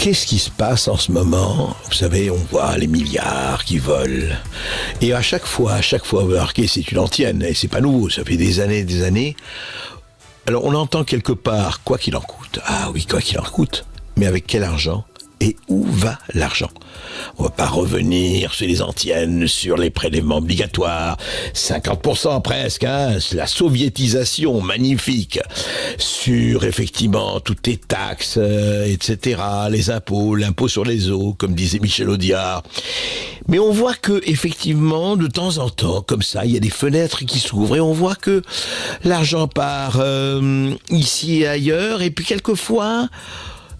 qu'est-ce qui se passe en ce moment? Vous savez, on voit les milliards qui volent. Et à chaque fois, vous remarquez, c'est une antienne, et c'est pas nouveau, ça fait des années. Alors on entend quelque part, quoi qu'il en coûte. Ah oui, quoi qu'il en coûte. Mais avec quel argent? Et où va l'argent? On va pas revenir sur les antiennes, sur les prélèvements obligatoires, 50% presque, hein, la soviétisation magnifique, sur effectivement toutes les taxes, etc., les impôts, l'impôt sur les eaux, comme disait Michel Audiard. Mais on voit que effectivement, de temps en temps, comme ça, il y a des fenêtres qui s'ouvrent et on voit que l'argent part ici et ailleurs, et puis quelquefois,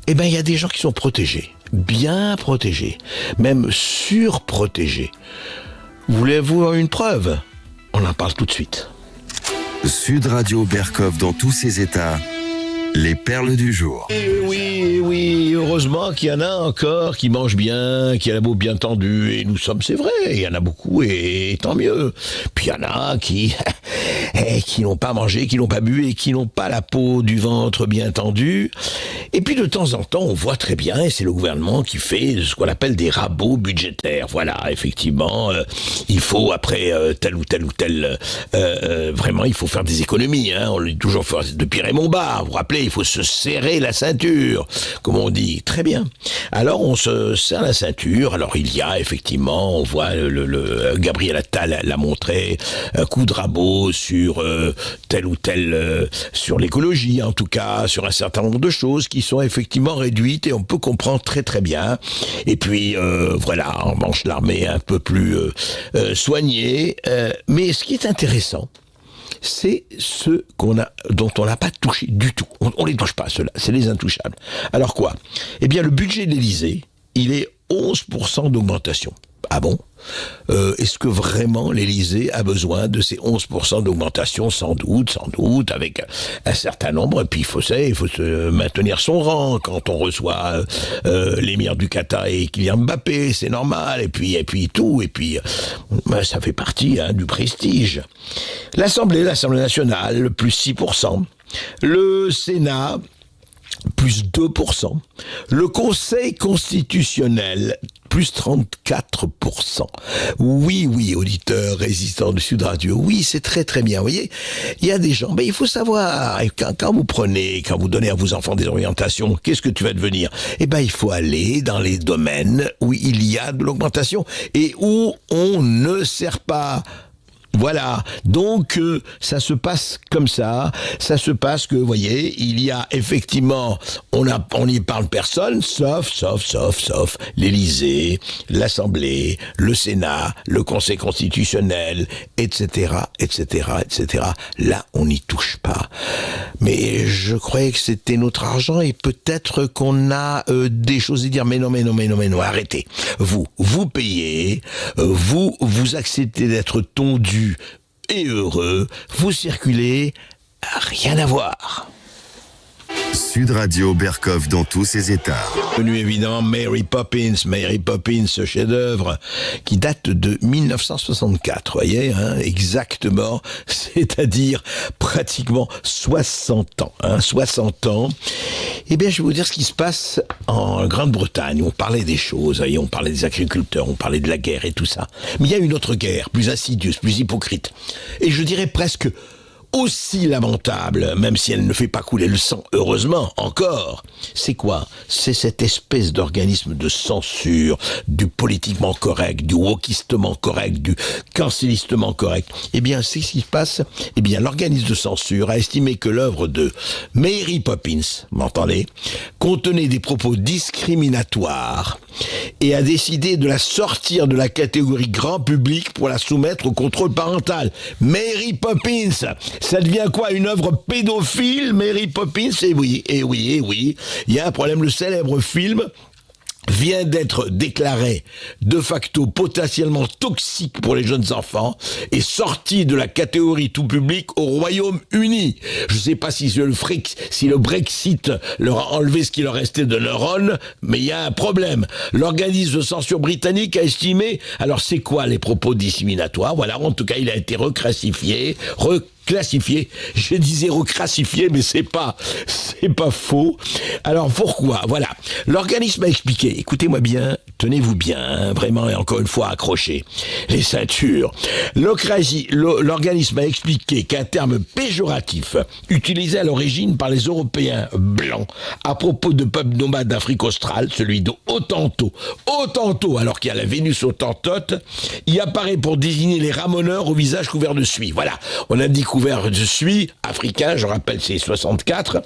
il y a des gens qui sont protégés. Bien protégés, même surprotégés. Voulez-vous avoir une preuve? On en parle tout de suite. Sud Radio Berkov dans tous ses états, les perles du jour. Oui, heureusement qu'il y en a encore qui mangent bien, qui a la peau bien tendue, et nous sommes, c'est vrai, il y en a beaucoup, et tant mieux. Puis il y en a qui n'ont pas mangé, qui n'ont pas bu, et qui n'ont pas la peau du ventre bien tendue. Et puis de temps en temps, on voit très bien, et c'est le gouvernement qui fait ce qu'on appelle des rabots budgétaires. Voilà, effectivement, il faut, après tel ou tel, vraiment, il faut faire des économies. Hein. On le dit toujours depuis Raymond Barre, vous vous rappelez, il faut se serrer la ceinture, comme on dit. Très bien. Alors, on se serre la ceinture. Alors, il y a, effectivement, on voit le Gabriel Attal l'a montré, un coup de rabot sur tel ou tel, sur l'écologie, en tout cas, sur un certain nombre de choses qui sont effectivement réduites et on peut comprendre très très bien. Et puis, voilà, on mange l'armée un peu plus soignée. Mais ce qui est intéressant, c'est ceux dont on n'a pas touché du tout. On les touche pas, ceux-là. C'est les intouchables. Alors quoi? Eh bien, le budget de l'Élysée, il est 11% d'augmentation. Ah bon? Est-ce que vraiment l'Élysée a besoin de ces 11% d'augmentation? Sans doute, avec un certain nombre. Et puis il faut se maintenir son rang quand on reçoit l'émir du Qatar et Kylian Mbappé, c'est normal. Et puis ça fait partie du prestige. L'Assemblée nationale, plus 6%. Le Sénat, plus 2%. Le Conseil constitutionnel, plus 34%. Oui, auditeurs, résistants de Sud Radio, oui, c'est très très bien. Vous voyez, il y a des gens, il faut savoir, quand vous donnez à vos enfants des orientations, qu'est-ce que tu vas devenir? Il faut aller dans les domaines où il y a de l'augmentation et où on ne sert pas. Voilà, donc ça se passe comme ça que, vous voyez, il y a effectivement, on n'y parle personne, sauf l'Élysée, l'Assemblée, le Sénat, le Conseil constitutionnel, etc. Là, on n'y touche pas. Mais je croyais que c'était notre argent et peut-être qu'on a des choses à dire, mais non, arrêtez. Vous payez, vous acceptez d'être tondu et heureux, vous circulez, rien à voir. Sud Radio Berkov dans tous ses états. Connu évidemment Mary Poppins, ce chef-d'œuvre qui date de 1964, voyez, exactement, c'est-à-dire pratiquement 60 ans. 60 ans. Eh bien, je vais vous dire ce qui se passe en Grande-Bretagne. On parlait des choses, voyez, on parlait des agriculteurs, on parlait de la guerre et tout ça. Mais il y a une autre guerre, plus insidieuse, plus hypocrite. Et je dirais presque aussi lamentable, même si elle ne fait pas couler le sang, heureusement, encore. C'est quoi? C'est cette espèce d'organisme de censure, du politiquement correct, du wokistement correct, du cancellistement correct. Eh bien, c'est ce qui se passe. Eh bien, l'organisme de censure a estimé que l'œuvre de Mary Poppins, m'entendez, contenait des propos discriminatoires et a décidé de la sortir de la catégorie grand public pour la soumettre au contrôle parental. Mary Poppins, ça devient quoi? Une œuvre pédophile, Mary Poppins? Eh oui. Il y a un problème. Le célèbre film vient d'être déclaré de facto potentiellement toxique pour les jeunes enfants et sorti de la catégorie tout public au Royaume-Uni. Je ne sais pas si le Brexit leur a enlevé ce qui leur restait de neurones, mais il y a un problème. L'organisme de censure britannique a estimé, alors c'est quoi les propos discriminatoires? Voilà, en tout cas, il a été reclassifié classifié. J'ai dit zéro crassifié, mais c'est pas faux. Alors pourquoi? Voilà. L'organisme a expliqué, écoutez-moi bien, tenez-vous bien, vraiment, et encore une fois, accrochez les ceintures. L'organisme a expliqué qu'un terme péjoratif, utilisé à l'origine par les Européens blancs, à propos de peuples nomades d'Afrique australe, celui de Hottentot, alors qu'il y a la Vénus hottentote, y apparaît pour désigner les ramoneurs au visage couvert de suie. Voilà, on a dit couvert de suie, africain, je rappelle c'est 64.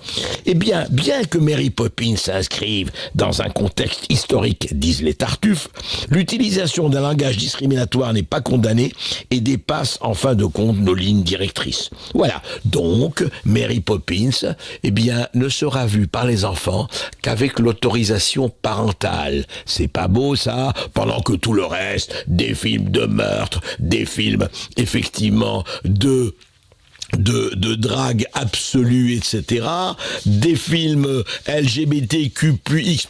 Eh bien que Mary Poppins s'inscrive dans un contexte historique, disent les Tartuffes, l'utilisation d'un langage discriminatoire n'est pas condamnée et dépasse en fin de compte nos lignes directrices. Voilà, donc Mary Poppins, ne sera vue par les enfants qu'avec l'autorisation parentale. C'est pas beau ça, pendant que tout le reste, des films de meurtre, des films effectivement de drague absolue, etc., des films LGBTQX+,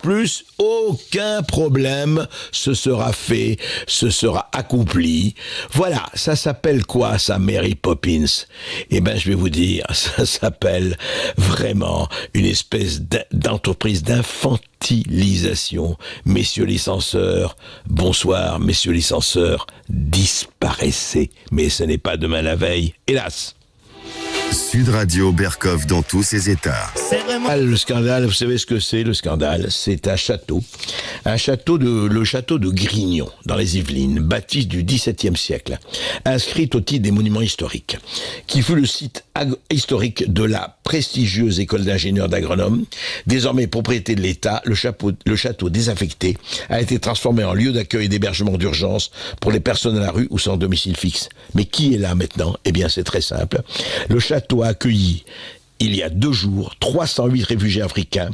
aucun problème, ce sera fait, ce sera accompli. Voilà, ça s'appelle quoi ça, Mary Poppins? Je vais vous dire, ça s'appelle vraiment une espèce d'entreprise d'infantilisation. Messieurs les censeurs, bonsoir, messieurs les censeurs, disparaissez. Mais ce n'est pas demain la veille, hélas. Sud Radio Berkov dans tous ses états. C'est vraiment le scandale. Vous savez ce que c'est le scandale? C'est le château de Grignon dans les Yvelines, bâtisse du XVIIe siècle, inscrite au titre des monuments historiques, qui fut le site historique de la prestigieuse école d'ingénieurs d'agronome, désormais propriété de l'État. Le château désaffecté a été transformé en lieu d'accueil et d'hébergement d'urgence pour les personnes à la rue ou sans domicile fixe. Mais qui est là maintenant? C'est très simple. Le château a accueilli, il y a 2 jours, 308 réfugiés africains,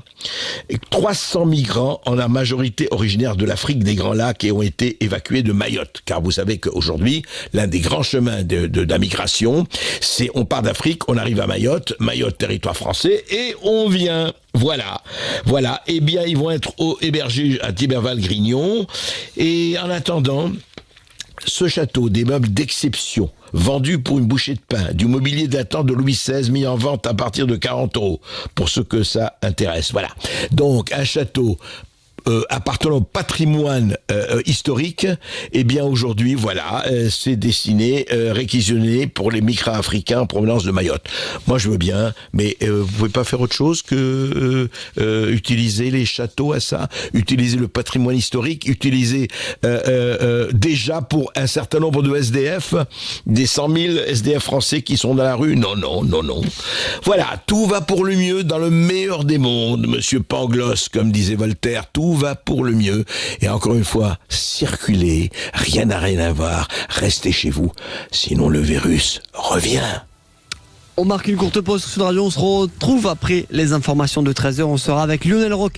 et 300 migrants, en la majorité originaires de l'Afrique des Grands Lacs, et ont été évacués de Mayotte. Car vous savez qu'aujourd'hui, l'un des grands chemins de la migration, c'est on part d'Afrique, on arrive à Mayotte, territoire français, et on vient. Voilà. Ils vont être hébergés à Tiberval-Grignon. Et en attendant, ce château, des meubles d'exception, vendus pour une bouchée de pain, du mobilier datant de Louis XVI, mis en vente à partir de 40 €, pour ceux que ça intéresse. Voilà. Donc, un château appartenant au patrimoine historique, aujourd'hui, c'est destiné, réquisitionné pour les migrants africains en provenance de Mayotte. Moi, je veux bien, mais vous pouvez pas faire autre chose que utiliser les châteaux à ça, utiliser le patrimoine historique, utiliser déjà pour un certain nombre de SDF, des 100 000 SDF français qui sont dans la rue. Non. Voilà, tout va pour le mieux dans le meilleur des mondes, monsieur Pangloss, comme disait Voltaire, tout va pour le mieux. Et encore une fois, circulez, rien à voir, restez chez vous, sinon le virus revient. On marque une courte pause sur Sud Radio, on se retrouve après les informations de 13h, on sera avec Lionel Roch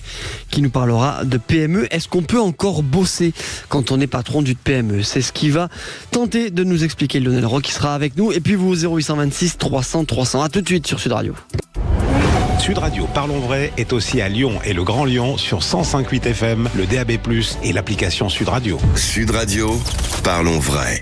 qui nous parlera de PME. Est-ce qu'on peut encore bosser quand on est patron d'une PME? C'est ce qui va tenter de nous expliquer Lionel Roch qui sera avec nous. Et puis vous, 0826 300 300. À tout de suite sur Sud Radio. Sud Radio Parlons Vrai est aussi à Lyon et le Grand Lyon sur 105.8 FM, le DAB+, et l'application Sud Radio. Sud Radio, Parlons Vrai.